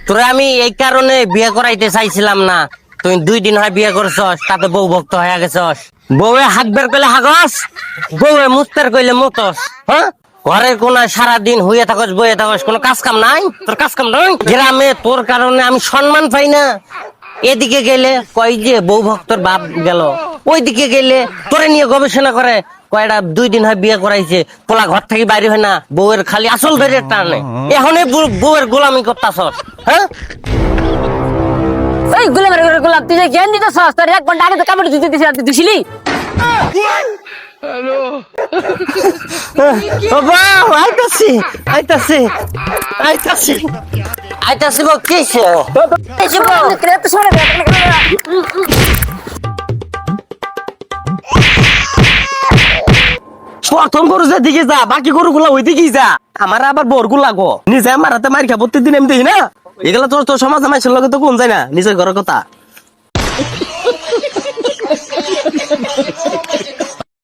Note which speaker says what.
Speaker 1: তোরে আমি এই কারণে বিয়ে করাইতে চাইছিলাম না। তুই 2 দিন হয় বিয়ে করছস, তাতে বউ ভক্ত হয়ে গেছস। বউয়ে হাত বের করলে হাগস, বউয়ে মুস্তার কইলে মতস। হ্যাঁ, ঘরের কোনায় সারাদিন হইয়া থাকস, বইয়ে থাকস, কোনো কাজ কাম নাই। তোর কাজ কাম নাই গ্রামে, তোর কারণে আমি সম্মান পাই না। এদিকে গেলে কয় যে বউ ভক্তর বাপ গেল, ওইদিকে গেলে তোরে নিয়ে গবেষণা করে কয়টা 2 দিন হয় বিয়ে করাইছে, পোলা ঘর থেকে বাইরে হয় না, বউয়ের খালি আসল বেরিয়ে টানে। এখন বউয়ের গোলামি করতাছস। হ্যাঁ,
Speaker 2: এই গোলাম তুই যে জ্ঞান দিতেছস, তোর 1 ঘন্টা আগে তো কাপড় ধুতে দিছিস, তুই দিছিলি?
Speaker 1: বাবা আইতাছি আইতাছি আইতাছি আইতাছি বল কিসে?
Speaker 2: এত সময়
Speaker 1: প্রথম গরু যে দিকে যা, বাকি গরু গুলা ওই দিকেই যা। আমার আবার বোর গুলা গো নিজে আমার হাতে মার খা প্রত্যেকদিন এমনি না। এগুলা তোর তোর সমাজ মানুষের লগে তো কোন যায় না, নিজের ঘরের কথা।